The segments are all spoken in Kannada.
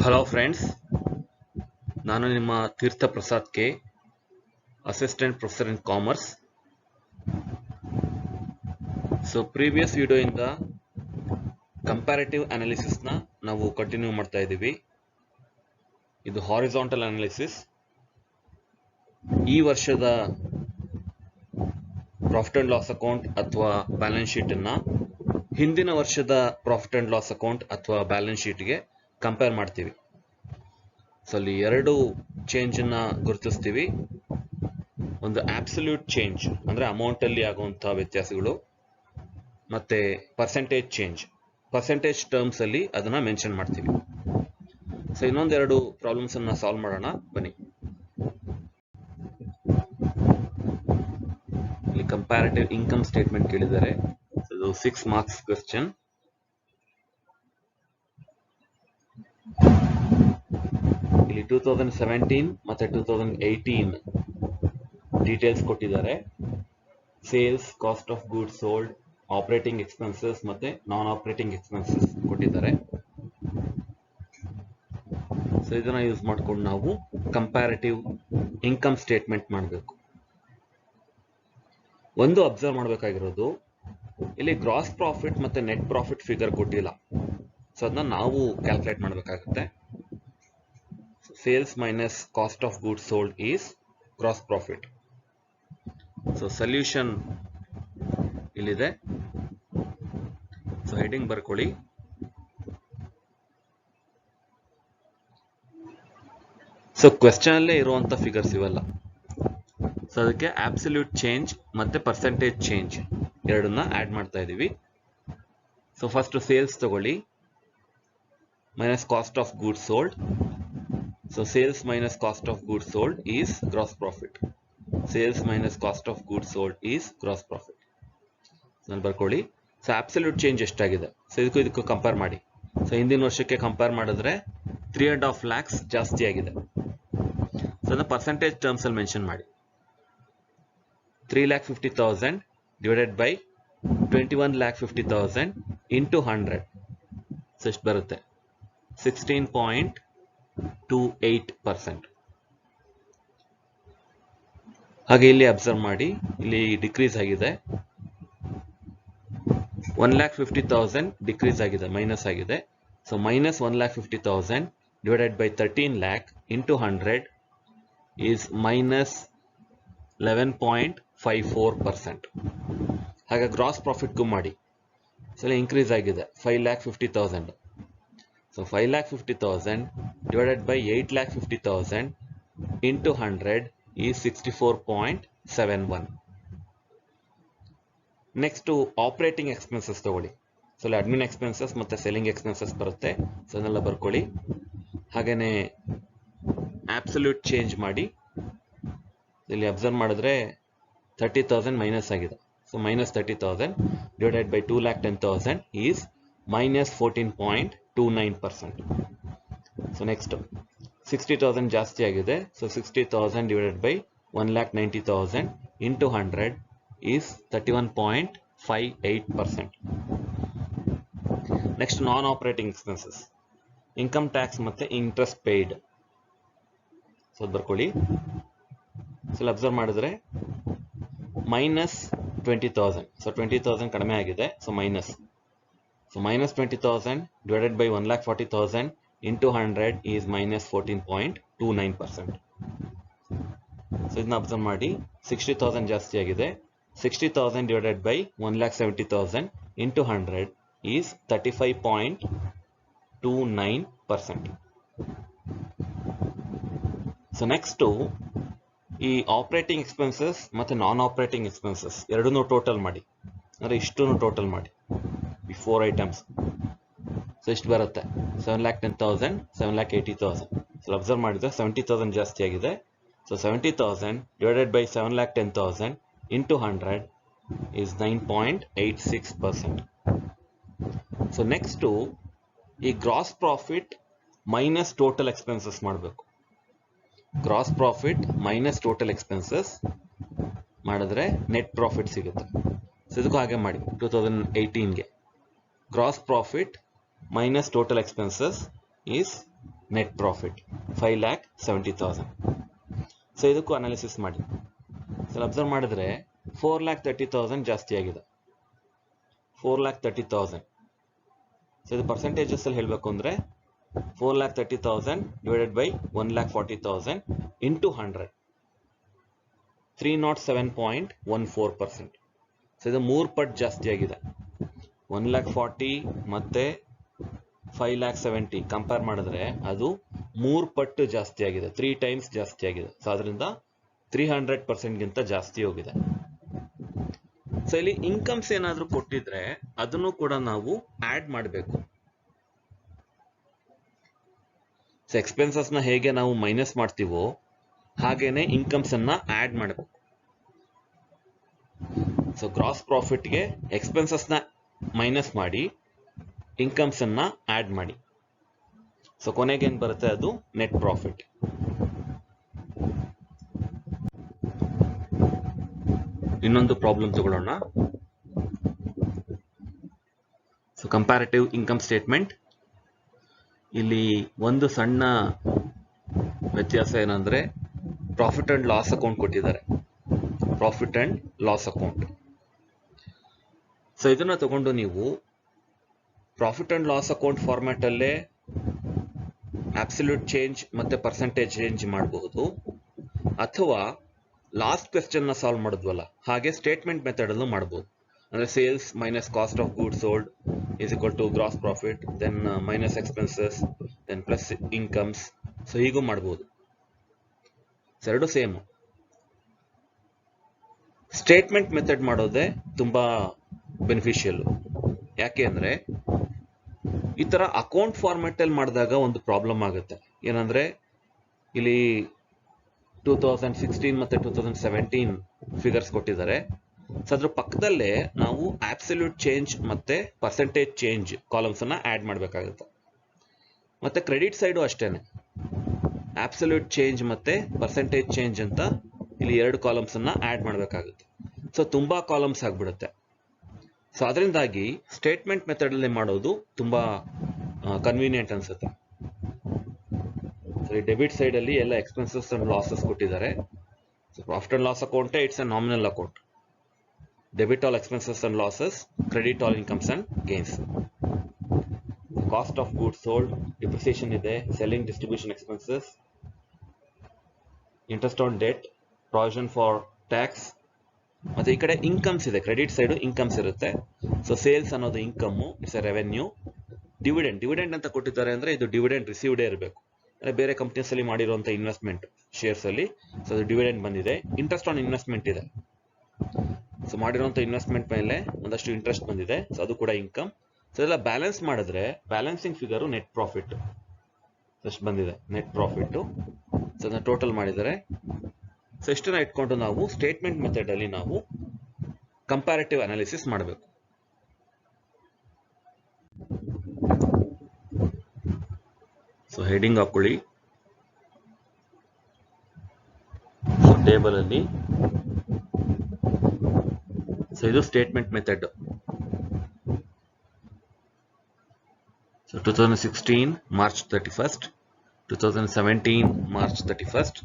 ಹಲೋ ಫ್ರೆಂಡ್ಸ್, ನಾನು ನಿಮ್ಮ Theertha Prasad K, assistant professor in commerce. So previous ವಿಡಿಯೋಯಿಂದ ಕಂಪ್ಯಾರಿಟಿವ್ ಅನಾಲಿಸಿಸ್ನ ನಾವು ಕಂಟಿನ್ಯೂ ಮಾಡ್ತಾ ಇದ್ದೀವಿ. ಇದು ಹಾರಿಜಾಂಟಲ್ ಅನಾಲಿಸಿಸ್. ಈ ವರ್ಷದ ಪ್ರಾಫಿಟ್ ಅಂಡ್ ಲಾಸ್ ಅಕೌಂಟ್ ಅಥವಾ ಬ್ಯಾಲೆನ್ಸ್ ಶೀಟನ್ನು ಹಿಂದಿನ ವರ್ಷದ ಪ್ರಾಫಿಟ್ ಅಂಡ್ ಲಾಸ್ ಅಕೌಂಟ್ ಅಥವಾ ಬ್ಯಾಲೆನ್ಸ್ ಶೀಟ್ಗೆ ಕಂಪೇರ್ ಮಾಡ್ತೀವಿ. ಸೊ ಅಲ್ಲಿ ಎರಡು ಚೇಂಜನ್ನು ಗುರುತಿಸ್ತೀವಿ. ಒಂದು ಆಬ್ಸಲ್ಯೂಟ್ ಚೇಂಜ್ ಅಂದರೆ ಅಮೌಂಟಲ್ಲಿ ಆಗುವಂಥ ವ್ಯತ್ಯಾಸಗಳು, ಮತ್ತು ಪರ್ಸೆಂಟೇಜ್ ಚೇಂಜ್, ಪರ್ಸೆಂಟೇಜ್ ಟರ್ಮ್ಸಲ್ಲಿ ಅದನ್ನು ಮೆನ್ಷನ್ ಮಾಡ್ತೀವಿ. ಸೊ ಇನ್ನೊಂದೆರಡು ಪ್ರಾಬ್ಲಮ್ಸನ್ನು ಸಾಲ್ವ್ ಮಾಡೋಣ ಬನ್ನಿ. ಇಲ್ಲಿ ಕಂಪ್ಯಾರಿಟಿವ್ ಇನ್ಕಮ್ ಸ್ಟೇಟ್ಮೆಂಟ್ ಕೇಳಿದ್ದಾರೆ. ಇದು 6 ಮಾರ್ಕ್ಸ್ ಕ್ವೆಶ್ಚನ್. ಇಲ್ಲಿ 2017 ಮತ್ತೆ 2018 ಡೀಟೇಲ್ಸ್ ಕೊಟ್ಟಿದ್ದಾರೆ. Sales, cost of goods sold, operating expenses ಮತ್ತೆ ನಾನ್ ಆಪರೇಟಿಂಗ್ ಎಕ್ಸ್ಪೆನ್ಸಸ್ ಕೊಟ್ಟಿದ್ದಾರೆ. ಸೊ ಇದನ್ನ ಯೂಸ್ ಮಾಡ್ಕೊಂಡು ನಾವು ಕಂಪ್ಯಾರಿಟಿವ್ ಇನ್ಕಮ್ ಸ್ಟೇಟ್ಮೆಂಟ್ ಮಾಡಬೇಕು. ಒಂದು ಅಬ್ಸರ್ವ್ ಮಾಡಬೇಕಾಗಿರೋದು, ಇಲ್ಲಿ ಗ್ರಾಸ್ ಪ್ರಾಫಿಟ್ ಮತ್ತೆ ನೆಟ್ ಪ್ರಾಫಿಟ್ ಫಿಗರ್ ಕೊಟ್ಟಿಲ್ಲ. ಸೊ ಅದನ್ನ ನಾವು ಕ್ಯಾಲ್ಕುಲೇಟ್ ಮಾಡಬೇಕಾಗುತ್ತೆ. Sales minus cost of goods sold is gross profit. So solution ಇಲ್ಲಿದೆ. ಸೊ ಹೆಡಿಂಗ್ ಬರ್ಕೊಳ್ಳಿ. ಸೊ ಕ್ವೆಶ್ಚನ್ ಅಲ್ಲೇ ಇರುವಂತ ಫಿಗರ್ಸ್ ಇವೆಲ್ಲ. ಸೊ ಅದಕ್ಕೆ ಆಬ್ಸಲ್ಯೂಟ್ ಚೇಂಜ್ ಮತ್ತೆ ಪರ್ಸೆಂಟೇಜ್ ಚೇಂಜ್ ಎರಡನ್ನ ಆಡ್ ಮಾಡ್ತಾ ಇದೀವಿ. ಸೊ ಫಸ್ಟ್ ಸೇಲ್ಸ್ ತಗೊಳ್ಳಿ, minus cost of goods sold. So sales minus cost of goods sold is gross profit. Sales minus cost of goods sold is gross profit. ನಾನು ಬರ್ಕೊಳ್ಳಿ. ಸೊ ಅಬ್ಸಲ್ಯೂಟ್ ಚೇಂಜ್ ಎಷ್ಟಾಗಿದೆ, ಸೊ ಇದಕ್ಕೂ ಕಂಪೇರ್ ಮಾಡಿ. ಸೊ ಹಿಂದಿನ ವರ್ಷಕ್ಕೆ ಕಂಪೇರ್ ಮಾಡಿದ್ರೆ 3.5 lakhs ಜಾಸ್ತಿ ಆಗಿದೆ. ಸೊ ಅದನ್ನ ಪರ್ಸೆಂಟೇಜ್ ಟರ್ಮ್ಸ್ ಅಲ್ಲಿ ಮೆನ್ಷನ್ ಮಾಡಿ. 3,50,000 ಡಿವೈಡೆಡ್ ಬೈ 21,50,000 ಇಂಟು 100. ಸೊ ಎಷ್ಟು ಬರುತ್ತೆ? 16.28%. ಹಾಗೆ ಇಲ್ಲಿ ಅಬ್ಸರ್ವ್ ಮಾಡಿ, ಇಲ್ಲಿ ಡಿಕ್ರೀಸ್ ಆಗಿದೆ. 1,50,000 ಡಿಕ್ರೀಸ್ ಆಗಿದೆ, ಮೈನಸ್ ಆಗಿದೆ. So minus 1,50,000 divided by 13 lakh into 100 is minus 11.54%. ಹಾಗೆ ಗ್ರಾಸ್ ಪ್ರಾಫಿಟ್ಗೂ ಮಾಡಿ. ಸೊ ಇನ್ಕ್ರೀಸ್ ಆಗಿದೆ, 5,50,000. So 5,50,000 divided by 8,50,000 into 100 is 64.71. Next to operating expenses ತಗೊಳ್ಳಿ. ಸೊ ಅಲ್ಲಿ ಅಡ್ಮಿನ್ ಎಕ್ಸ್ಪೆನ್ಸಸ್ ಮತ್ತೆ ಸೆಲ್ಲಿಂಗ್ ಎಕ್ಸ್ಪೆನ್ಸಸ್ ಬರುತ್ತೆ. ಸೊ ಅದನ್ನೆಲ್ಲ ಬರ್ಕೊಳ್ಳಿ. ಹಾಗೇನೆ ಆಬ್ಸಲ್ಯೂಟ್ ಚೇಂಜ್ ಮಾಡಿ. ಇಲ್ಲಿ ಅಬ್ಸರ್ವ್ ಮಾಡಿದ್ರೆ 30,000 ಮೈನಸ್ ಆಗಿದೆ. So minus 30,000 divided by 2,10,000 is minus 14.29%. So next 60,000 ಜಾಸ್ತಿ ಆಗಿದೆ. So 60,000 divided by 1,90,000 into 100 is 31.58%. Next non operating expenses, income tax ಮತ್ತೆ ಇಂಟ್ರೆಸ್ಟ್ ಪೇಯ್ಡ್. ಸೊ ಅದು ಬರ್ಕೊಳ್ಳಿ. ಸೊ ಅಬ್ಸರ್ವ್ ಮಾಡಿದ್ರೆ ಮೈನಸ್ 20,000. ಸೊ 20,000 ಕಡಿಮೆ ಆಗಿದೆ. So minus. So minus 20,000 divided by 1,40,000 into 100 is minus 14.29%. So ಇದನ್ನ ಅಬ್ಸರ್ವ್ ಮಾಡಿ, 60,000 ಜಾಸ್ತಿ ಆಗಿದೆ. 60,000 divided by 1,70,000 into 100 is 35.29%. So next ಈ ಆಪರೇಟಿಂಗ್ ಎಕ್ಸ್ಪೆನ್ಸಸ್ ಮತ್ತೆ ನಾನ್ ಆಪರೇಟಿಂಗ್ ಎಕ್ಸ್ಪೆನ್ಸಸ್ ಎರಡನ್ನೂ ಟೋಟಲ್ ಮಾಡಿ, ಅಂದರೆ ಇಷ್ಟನ್ನು ಟೋಟಲ್ ಮಾಡಿ. 4 ಐಟಮ್ಸ್. ಸೊ ಎಷ್ಟು ಬರುತ್ತೆ? 7,10,000, 7,80,000. ಸೊ ಅಬ್ಸರ್ವ್ ಮಾಡಿದ್ರೆ 70,000 ಜಾಸ್ತಿ ಆಗಿದೆ. So 70,000 divided by 7,10,000 into 100 is 9.86%. So next ಈ gross profit minus total expenses ಮಾಡಬೇಕು. Gross profit minus total expenses ಮಾಡಿದ್ರೆ ನೆಟ್ ಪ್ರಾಫಿಟ್ ಸಿಗುತ್ತೆ. ಸೊ ಇದಕ್ಕೂ ಹಾಗೆ ಮಾಡಿ. 2018ಗೆ gross profit minus total expenses is net profit 5,70,000. So ಇದಕ್ಕೂ ಅನಾಲಿಸಿಸ್ ಮಾಡಿ. ಸರ್ ಅಬ್ಸರ್ವ್ ಮಾಡಿದ್ರೆ 4,30,000 ಜಾಸ್ತಿ ಆಗಿದೆ. 4,30,000. ಸೊ ಇದು ಪರ್ಸೆಂಟೇಜಸ್ ಅಲ್ಲಿ ಹೇಳಬೇಕು ಅಂದ್ರೆ 4,30,000 ಡಿವೈಡೆಡ್ ಬೈ 1,40,000 ಇಂಟು 100, 307.14%. ಸೊ ಇದು 3 ಪಟ್ಟು ಜಾಸ್ತಿ ಆಗಿದೆ. 1,40,000 ಮತ್ತೆ 5,70,000 ಕಂಪೇರ್ ಮಾಡಿದ್ರೆ ಅದು 3 ಪಟ್ಟು ಜಾಸ್ತಿ ಆಗಿದೆ, 3 ಟೈಮ್ಸ್ ಜಾಸ್ತಿ ಆಗಿದೆ. ಸೊ ಅದರಿಂದ 300% ಗಿಂತ ಜಾಸ್ತಿ ಹೋಗಿದೆ. ಸೊ ಇಲ್ಲಿ ಇನ್ಕಮ್ಸ್ ಏನಾದ್ರೂ ಕೊಟ್ಟಿದ್ರೆ ಅದನ್ನು ಕೂಡ ನಾವು ಆಡ್ ಮಾಡಬೇಕು. ಸೊ ಎಕ್ಸ್ಪೆನ್ಸಸ್ ನ ಹೇಗೆ ನಾವು ಮೈನಸ್ ಮಾಡ್ತೀವೋ ಹಾಗೇನೆ ಇನ್ಕಮ್ಸ್ ಅನ್ನ ಆಡ್ ಮಾಡಬೇಕು. ಸೊ ಗ್ರಾಸ್ ಪ್ರಾಫಿಟ್ಗೆ ಎಕ್ಸ್ಪೆನ್ಸಸ್ ನ ಮೈನಸ್ ಮಾಡಿ ಇನ್ಕಮ್ಸ್ ಅನ್ನ ಆಡ್ ಮಾಡಿ. ಸೊ ಕೊನೆಗೆ ಏನ್ ಬರುತ್ತೆ, ಅದು ನೆಟ್ ಪ್ರಾಫಿಟ್. ಇನ್ನೊಂದು ಪ್ರಾಬ್ಲಮ್ ತಗೊಳ್ಳೋಣ. So comparative income statement. ಇಲ್ಲಿ ಒಂದು ಸಣ್ಣ ವ್ಯತ್ಯಾಸ ಏನಂದ್ರೆ ಪ್ರಾಫಿಟ್ ಅಂಡ್ ಲಾಸ್ ಅಕೌಂಟ್ ಕೊಟ್ಟಿದ್ದಾರೆ. Profit and loss account. So ಇದನ್ನ ತಗೊಂಡು ನೀವು profit and loss account format ಅಲ್ಲೇ ಅಬ್ಸಲ್ಯೂಟ್ ಚೇಂಜ್ ಮತ್ತೆ ಪರ್ಸೆಂಟೇಜ್ ಚೇಂಜ್ ಮಾಡಬಹುದು, ಅಥವಾ ಲಾಸ್ಟ್ ಕ್ವೆಶ್ಚನ್ ನ ಸಾಲ್ವ್ ಮಾಡಿದ್ವಲ್ಲ ಹಾಗೆ ಸ್ಟೇಟ್ಮೆಂಟ್ ಮೆಥಡ್ ಅಲ್ಲೂ ಮಾಡಬಹುದು. ಅಂದ್ರೆ sales minus cost of goods sold is equal to gross profit, then minus expenses, then plus incomes. So ಹೀಗೂ ಮಾಡಬಹುದು. ಎರಡು ಸೇಮ್. ಸ್ಟೇಟ್ಮೆಂಟ್ ಮೆಥಡ್ ಮಾಡೋದೇ ತುಂಬಾ ಬೆನಿಫಿಷಿಯಲ್. ಯಾಕೆ ಅಂದ್ರೆ ಈ ತರ ಅಕೌಂಟ್ ಫಾರ್ಮೆಟ್ ಅಲ್ಲಿ ಮಾಡಿದಾಗ ಒಂದು ಪ್ರಾಬ್ಲಮ್ ಆಗುತ್ತೆ. ಏನಂದ್ರೆ ಇಲ್ಲಿ 2016 ಮತ್ತೆ 2017 ಫಿಗರ್ಸ್ ಕೊಟ್ಟಿದ್ದಾರೆ. ಸೊ ಅದ್ರ ಪಕ್ಕದಲ್ಲೇ ನಾವು ಅಬ್ಸಲ್ಯೂಟ್ ಚೇಂಜ್ ಮತ್ತೆ ಪರ್ಸೆಂಟೇಜ್ ಚೇಂಜ್ ಕಾಲಮ್ಸ್ ಅನ್ನ ಆಡ್ ಮಾಡಬೇಕಾಗುತ್ತೆ. ಮತ್ತೆ ಕ್ರೆಡಿಟ್ ಸೈಡು ಅಷ್ಟೇನೆ, ಅಬ್ಸಲ್ಯೂಟ್ ಚೇಂಜ್ ಮತ್ತೆ ಪರ್ಸೆಂಟೇಜ್ ಚೇಂಜ್ ಅಂತ ಇಲ್ಲಿ 2 ಕಾಲಮ್ಸ್ ಅನ್ನ ಆಡ್ ಮಾಡಬೇಕಾಗುತ್ತೆ. ಸೊ ತುಂಬಾ ಕಾಲಮ್ಸ್ ಆಗ್ಬಿಡುತ್ತೆ. ಸೊ ಅದರಿಂದಾಗಿ ಸ್ಟೇಟ್ಮೆಂಟ್ ಮೆಥಡ್ ಅಲ್ಲಿ ಮಾಡೋದು ತುಂಬಾ ಕನ್ವೀನಿಯಂಟ್ ಅನ್ಸುತ್ತೆ. ಡೆಬಿಟ್ ಸೈಡ್ ಅಲ್ಲಿ ಎಲ್ಲ ಎಕ್ಸ್ಪೆನ್ಸಸ್ ಅಂಡ್ ಲಾಸಸ್ ಕೊಟ್ಟಿದ್ದಾರೆ. So profit and loss account it's A nominal account. Debit all expenses and losses, credit all incomes and gains. Cost of goods sold, depreciation ಇದೆ, selling distribution expenses, interest on debt, provision for tax. ಮತ್ತೆ ಈ ಕಡೆ ಇನ್ಕಮ್ಸ್ ಇದೆ, ಕ್ರೆಡಿಟ್ ಸೈಡ್ ಇನ್ಕಮ್ಸ್ ಇರುತ್ತೆ. ಸೊ ಸೇಲ್ಸ್ ಅನ್ನೋದು income, it's A revenue. Dividend ಅಂತ ಕೊಟ್ಟಿದ್ದಾರೆ ಅಂದ್ರೆ ಇದು ಡಿವಿಡೆಂಡ್ ರಿಸೀವ್ಡೇ ಇರಬೇಕು. ಅಂದ್ರೆ ಬೇರೆ ಕಂಪ್ನೀಸ್ ಅಲ್ಲಿ ಮಾಡಿರುವಂತ ಇನ್ವೆಸ್ಟ್ಮೆಂಟ್ ಶೇರ್ಸ್ ಅಲ್ಲಿ ಸೊ ಅದು ಡಿವಿಡೆಂಡ್ ಬಂದಿದೆ. ಇಂಟ್ರೆಸ್ಟ್ ಆನ್ ಇನ್ವೆಸ್ಟ್ಮೆಂಟ್ ಇದೆ. ಸೊ ಮಾಡಿರುವಂತ ಇನ್ವೆಸ್ಟ್ಮೆಂಟ್ ಮೇಲೆ ಒಂದಷ್ಟು ಇಂಟ್ರೆಸ್ಟ್ ಬಂದಿದೆ. ಸೊ ಅದು ಕೂಡ ಇನ್ಕಮ್. ಸೊ ಇದೆಲ್ಲ ಬ್ಯಾಲೆನ್ಸ್ ಮಾಡಿದ್ರೆ ಬ್ಯಾಲೆನ್ಸಿಂಗ್ ಫಿಗರ್ ನೆಟ್ ಪ್ರಾಫಿಟ್ ಎಷ್ಟು ಬಂದಿದೆ, ನೆಟ್ ಪ್ರಾಫಿಟ್. ಸೊ ಅದನ್ನ ಟೋಟಲ್ ಮಾಡಿದರೆ ಸೊ ಇಷ್ಟನ್ನ ಇಟ್ಕೊಂಡು ನಾವು ಸ್ಟೇಟ್ಮೆಂಟ್ ಮೆಥಡ್ ಅಲ್ಲಿ ನಾವು ಕಂಪ್ಯಾರಿಟಿವ್ ಅನಾಲಿಸಿಸ್ ಮಾಡಬೇಕು. ಸೊ ಹೆಡಿಂಗ್ ಹಾಕೊಳ್ಳಿ. ಸೊ ಟೇಬಲ್ ಅಲ್ಲಿ ಸೊ ಇದು statement method. So 2016 March 31st, 2017 March 31st,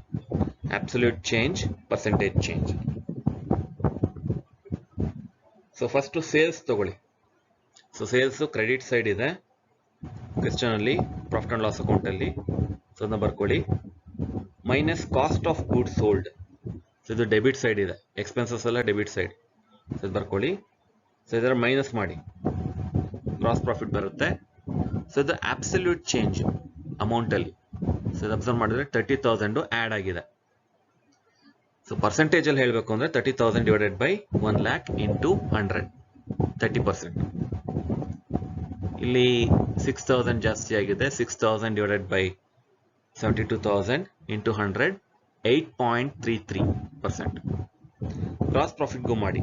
absolute change, percentage change. So first sales ತಗೊಳ್ಳಿ. ಸೊ ಸೇಲ್ಸ್ ಕ್ರೆಡಿಟ್ ಸೈಡ್ ಇದೆ ಕ್ವೆಶ್ಚನ್ ಅಲ್ಲಿ, ಪ್ರಾಫಿಟ್ ಅಂಡ್ ಲಾಸ್ ಅಕೌಂಟ್ ಅಲ್ಲಿ. ಸೊ ಅದನ್ನ ಬರ್ಕೊಳ್ಳಿ. Minus cost of goods sold. So ಇದು ಡೆಬಿಟ್ ಸೈಡ್ ಇದೆ, ಎಕ್ಸ್ಪೆನ್ಸಸ್ ಎಲ್ಲ ಡೆಬಿಟ್ ಸೈಡ್. ಸೊ ಇದು ಬರ್ಕೊಳ್ಳಿ. ಸೊ ಇದರ ಮೈನಸ್ ಮಾಡಿ ಗ್ರಾಸ್ ಪ್ರಾಫಿಟ್ ಬರುತ್ತೆ. ಸೊ ಇದು ಅಬ್ಸಲ್ಯೂಟ್ ಚೇಂಜ್ ಅಮೌಂಟ್ ಅಲ್ಲಿ. ಸೊ ಇದು ಅಬ್ಸರ್ವ್ ಮಾಡಿದ್ರೆ 30,000 ಆಡ್ ಆಗಿದೆ. ಸೊ ಪರ್ಸೆಂಟೇಜ್ ಅಲ್ಲಿ ಹೇಳಬೇಕು ಅಂದ್ರೆ 30,000 ಡಿವೈಡೆಡ್ ಬೈ 1 lakh ಇಂಟು 100, 30%. ಇಲ್ಲಿ 6,000 ಜಾಸ್ತಿ ಆಗಿದೆ. 6,000 ಡಿವೈಡೆಡ್ ಬೈ 72,000 ಇಂಟು 100, 8.33%. ಗ್ರಾಸ್ ಪ್ರಾಫಿಟ್ಗೂ ಮಾಡಿ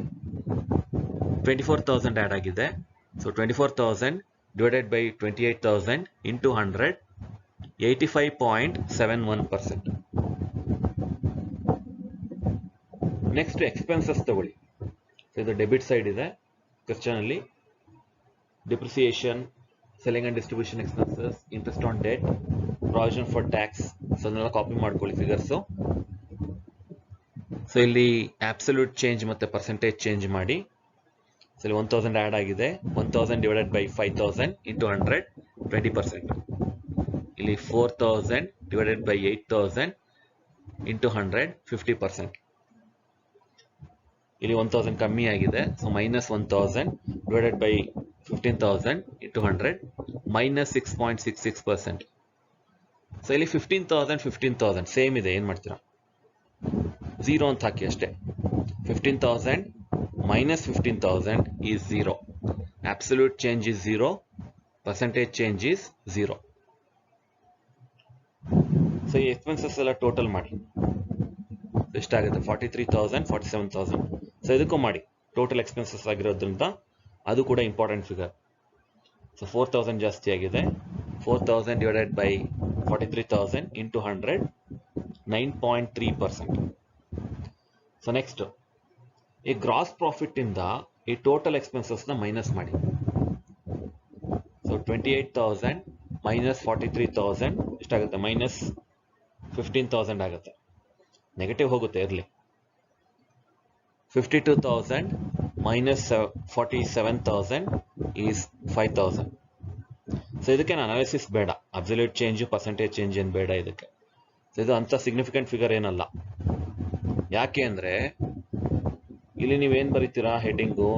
24,000 ಆಡ್ ಆಗಿದೆ. So 24,000 divided by 28,000 into 100, 85.71%. Next expenses ತಗೊಳ್ಳಿ. ಸೊ ಇದು ಡೆಬಿಟ್ ಸೈಡ್ ಇದೆ ಕ್ವೆಶ್ಚನ್ ಅಲ್ಲಿ. Depreciation, selling and distribution expenses, interest on debt, provision for tax. So ಅದನ್ನೆಲ್ಲ ಕಾಪಿ ಮಾಡ್ಕೊಳ್ಳಿ ಫಿಗರ್ಸು. ಸೊ ಇಲ್ಲಿ ಅಬ್ಸಲ್ಯೂಟ್ ಚೇಂಜ್ ಮತ್ತೆ ಪರ್ಸೆಂಟೇಜ್ ಚೇಂಜ್ ಮಾಡಿ. ಸೊ ಇಲ್ಲಿ 1000 ಆ್ಯಡ್ ಆಗಿದೆ. 1000 ಡಿವೈಡೆಡ್ ಬೈ 5000 ಇಂಟು 100 20%. ಇಲ್ಲಿ 4000 ಡಿವೈಡೆಡ್ ಬೈ 8000 ಇಂಟು 100 50%. ಇಲ್ಲಿ 1000 ಕಮ್ಮಿ ಆಗಿದೆ. So minus 1000 divided by 15000 into 100 minus 6.66%. So ಇಲ್ಲಿ 15000 ಸೇಮ್ ಇದೆ. ಏನು ಮಾಡ್ತೀರಾ, 0 ಅಂತ ಹಾಕಿ ಅಷ್ಟೇ. 15000 minus 15000 is 0. Absolute change is 0. Percentage change is 0. So ಈ ಎಕ್ಸ್ಪೆನ್ಸಸ್ ಎಲ್ಲ ಟೋಟಲ್ ಮಾಡಿ ಎಷ್ಟಾಗುತ್ತೆ, 43,000 47,000. ಸೊ ಇದಕ್ಕೂ ಮಾಡಿ ಟೋಟಲ್ ಎಕ್ಸ್ಪೆನ್ಸಸ್ ಆಗಿರೋದ್ರಿಂದ ಅದು ಕೂಡ ಇಂಪಾರ್ಟೆಂಟ್ ಫಿಗರ್. ಸೊ 4,000 ಜಾಸ್ತಿ ಆಗಿದೆ. 4,000 divided by 43,000 into 100 9.3%. So next ಈ ಗ್ರಾಸ್ ಪ್ರಾಫಿಟ್ ಇಂದ ಈ ಟೋಟಲ್ ಎಕ್ಸ್ಪೆನ್ಸಸ್ ನ ಮೈನಸ್ ಮಾಡಿ. ಸೊ 28,000 ಮೈನಸ್ 43,000 ಎಷ್ಟಾಗುತ್ತೆ, ಮೈನಸ್ 15,000 ಆಗುತ್ತೆ. ನೆಗೆಟಿವ್ ಹೋಗುತ್ತೆ ಇರಲಿ. 52,000 ಮೈನಸ್ 47,000 ಈಸ್ 5,000. ಸೊ ಇದಕ್ಕೆ ಅನಾಲಿಸಿಸ್ ಬೇಡ, ಅಬ್ಸಲ್ಯೂಟ್ ಚೇಂಜ್ ಪರ್ಸೆಂಟೇಜ್ ಚೇಂಜ್ ಏನು ಬೇಡ ಇದಕ್ಕೆ. ಸೊ ಇದು ಅಂಥ ಸಿಗ್ನಿಫಿಕೆಂಟ್ ಫಿಗರ್ ಏನಲ್ಲ. ಯಾಕೆ ಅಂದರೆ ಇಲ್ಲಿ ನೀವೇನು ಬರೀತೀರಾ, heading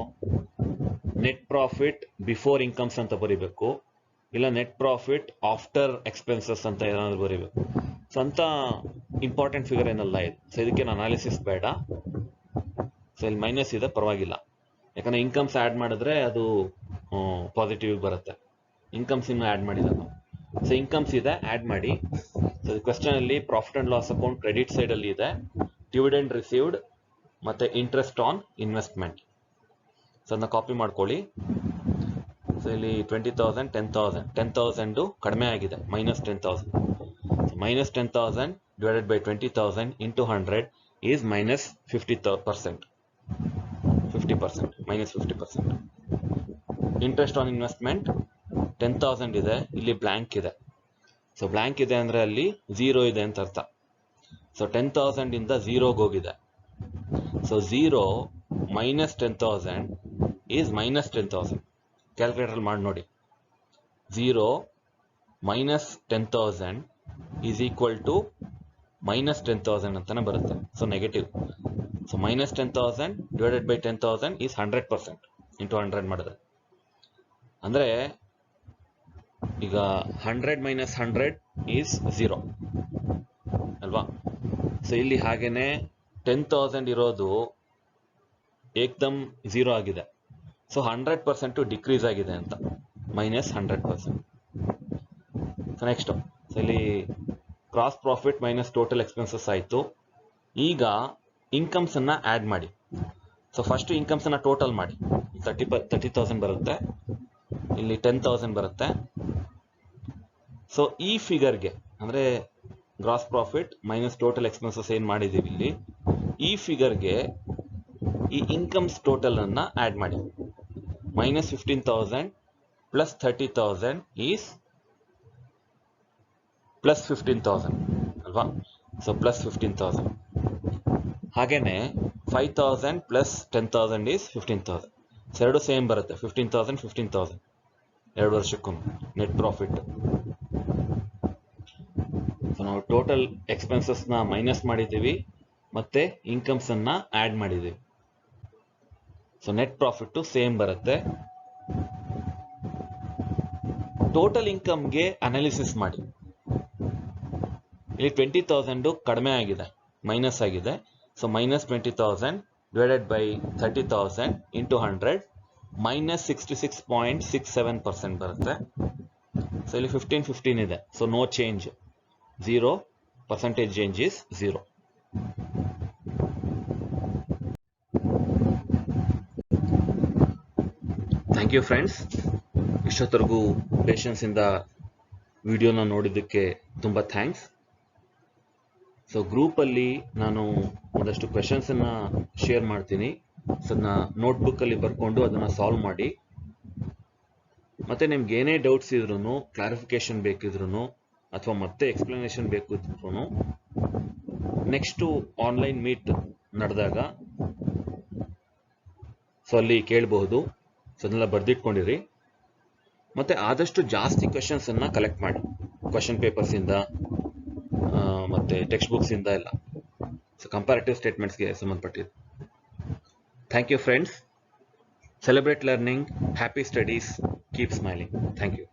net profit before incomes ಅಂತ ಬರೀಬೇಕು, ಇಲ್ಲ ನೆಟ್ ಪ್ರಾಫಿಟ್ ಆಫ್ಟರ್ ಎಕ್ಸ್ಪೆನ್ಸಸ್ ಅಂತ ಏನಾದ್ರು ಬರೀಬೇಕು. ಸೊ ಅಂತ ಇಂಪಾರ್ಟೆಂಟ್ ಫಿಗರ್ ಏನಲ್ಲ ಇದು. ಸೊ ಇದಕ್ಕೆ ಅನಾಲಿಸಿಸ್ ಬೇಡ. ಸೊ ಇಲ್ಲಿ ಮೈನಸ್ ಇದೆ, ಪರವಾಗಿಲ್ಲ, ಯಾಕಂದರೆ ಇನ್ಕಮ್ಸ್ ಆ್ಯಡ್ ಮಾಡಿದ್ರೆ ಅದು ಪಾಸಿಟಿವ್ ಬರುತ್ತೆ. ಇನ್ಕಮ್ಸ್ ಇನ್ನೂ ಆ್ಯಡ್ ಮಾಡಿಲ್ಲ ನಾವು. ಸೊ ಇನ್ಕಮ್ಸ್ ಇದೆ, ಆ್ಯಡ್ ಮಾಡಿ. ಸೊ ಕ್ವೆಶ್ಚನ್ ಅಲ್ಲಿ profit and loss account credit ಸೈಡಲ್ಲಿ ಇದೆ, ಡಿವಿಡೆಂಡ್ ರಿಸೀವ್ಡ್ ಮತ್ತೆ ಇಂಟ್ರೆಸ್ಟ್ ಆನ್ ಇನ್ವೆಸ್ಟ್ಮೆಂಟ್. ಸೊ ಅದನ್ನ ಕಾಪಿ ಮಾಡ್ಕೊಳ್ಳಿ. ಸೊ ಇಲ್ಲಿ 20,000 10,000 ಕಡಿಮೆ ಆಗಿದೆ, minus 10,000. So minus 10,000 divided by 20,000 into 100 is minus 50%. Minus 50%. Interest on investment 10,000 ಇದೆ, ಇಲ್ಲಿ ಬ್ಲ್ಯಾಂಕ್ ಇದೆ. ಸೊ ಬ್ಲ್ಯಾಂಕ್ ಇದೆ ಅಂದರೆ ಅಲ್ಲಿ 0 ಇದೆ ಅಂತ ಅರ್ಥ. ಸೊ 10,000 ಇಂದ 0ಗೆ ಹೋಗಿದೆ. So 0 minus 10,000 is minus 10,000. Calculator ಮಾಡಿ ನೋಡಿ. 0 minus 10,000 is equal to minus 10,000 ಅಂತಾನೆ ಬರುತ್ತೆ. So negative. So minus 10,000 divided by 10,000 is 100% into 100 ಮಾಡಿದ್ರೆ, ಅಂದರೆ ಈಗ 100 ಮೈನಸ್ 100 ಈಸ್ 0 ಅಲ್ವಾ. ಸೊ ಇಲ್ಲಿ ಹಾಗೇನೆ 10,000 ಇರೋದು ಏಕ್ದಮ್ 0 ಆಗಿದೆ. ಸೊ 100% ಡಿಕ್ರೀಸ್ ಆಗಿದೆ ಅಂತ, ಮೈನಸ್ 100%. ಸೊ ನೆಕ್ಸ್ಟ್, ಸೊ ಇಲ್ಲಿ cross profit minus total expenses ಆಯಿತು. ಈಗ ಇನ್ಕಮ್ಸ್ ಅನ್ನ ಆ್ಯಡ್ ಮಾಡಿ. ಸೊ ಫಸ್ಟ್ ಇನ್ಕಮ್ಸ್ ಅನ್ನ ಟೋಟಲ್ ಮಾಡಿ. 30,000 ಬರುತ್ತೆ, ಇಲ್ಲಿ 10,000 ಬರುತ್ತೆ. ಸೊ ಈ ಫಿಗರ್ಗೆ ಅಂದರೆ gross profit minus total expenses ಏನು ಮಾಡಿದ್ದೀವಿ ಇಲ್ಲಿ, ಈ ಫಿಗರ್ಗೆ ಈ ಇನ್ಕಮ್ಸ್ ಟೋಟಲ್ ಅನ್ನ ಆ್ಯಡ್ ಮಾಡಿ. ಮೈನಸ್ 15,000 ಪ್ಲಸ್ 30,000 ಈಸ್ ಪ್ಲಸ್ 15,000 ಅಲ್ವಾ. So plus 15,000. ಹಾಗೇನೆ 5,000 ಪ್ಲಸ್ 10,000 ಈಸ್ 15,000. ಸೊ ಎರಡು ಸೇಮ್ ಬರುತ್ತೆ, 15,000 2 ವರ್ಷಕ್ಕೂ ನೆಟ್ ಪ್ರಾಫಿಟ್. ಸೊ ನಾವು ಟೋಟಲ್ ಎಕ್ಸ್ಪೆನ್ಸಸ್ನ ಮೈನಸ್ ಮಾಡಿದ್ದೀವಿ ಮತ್ತೆ ಇನ್ಕಮ್ಸ್ ಅನ್ನ ಆ್ಯಡ್ ಮಾಡಿದ್ದೀವಿ. ಸೊ ನೆಟ್ ಪ್ರಾಫಿಟ್ ಸೇಮ್ ಬರುತ್ತೆ. ಟೋಟಲ್ ಇನ್ಕಮ್ಗೆ ಅನಾಲಿಸಿಸ್ ಮಾಡಿ. ಇಲ್ಲಿ 20,000 ಕಡಿಮೆ ಆಗಿದೆ, ಮೈನಸ್ ಆಗಿದೆ. So minus 20,000 divided by 30,000 into 100 minus 66.67% ಬರುತ್ತೆ. ಸೊ ಇಲ್ಲಿ 15 ಇದೆ. So no change, 0. Percentage change is 0. Thank you friends. ಇಷ್ಟೊತ್ತರೆಗೂ ಪೇಷನ್ಸಿಂದ ವಿಡಿಯೋನ ನೋಡಿದ್ದಕ್ಕೆ ತುಂಬ ಥ್ಯಾಂಕ್ಸ್. ಸೊ ಗ್ರೂಪಲ್ಲಿ ನಾನು ಒಂದಷ್ಟು ಕ್ವೆಶನ್ಸನ್ನು ಶೇರ್ ಮಾಡ್ತೀನಿ. ಸೊ ಅದನ್ನ ನೋಟ್ಬುಕ್ಕಲ್ಲಿ ಬರ್ಕೊಂಡು ಅದನ್ನು ಸಾಲ್ವ್ ಮಾಡಿ. ಮತ್ತು ನಿಮ್ಗೆ ಏನೇ ಡೌಟ್ಸ್ ಇದ್ರೂ, ಕ್ಲಾರಿಫಿಕೇಶನ್ ಬೇಕಿದ್ರೂ ಅಥವಾ ಮತ್ತೆ ಎಕ್ಸ್ಪ್ಲನೇಷನ್ ಬೇಕು ಇದ್ರೂ ನೆಕ್ಸ್ಟು ಆನ್ಲೈನ್ ಮೀಟ್ ನಡೆದಾಗ ಸೊ ಅಲ್ಲಿ ಕೇಳಬಹುದು. ಸೊ ಅದನ್ನೆಲ್ಲ ಬರೆದಿಟ್ಕೊಂಡಿರಿ. ಮತ್ತೆ ಆದಷ್ಟು ಜಾಸ್ತಿ ಕ್ವೆಶನ್ಸ್ ಅನ್ನ ಕಲೆಕ್ಟ್ ಮಾಡಿ, ಕ್ವೆಶನ್ ಪೇಪರ್ಸ್ ಇಂದ ಮತ್ತೆ ಟೆಕ್ಸ್ಟ್ ಬುಕ್ಸ್ ಇಂದ ಎಲ್ಲ. ಸೊ ಕಂಪ್ಯಾರಿಟಿವ್ ಸ್ಟೇಟ್ಮೆಂಟ್ಸ್ಗೆ ಸಂಬಂಧಪಟ್ಟಿದ್ದು. Thank you friends. Celebrate learning, happy studies, keep smiling. Thank you.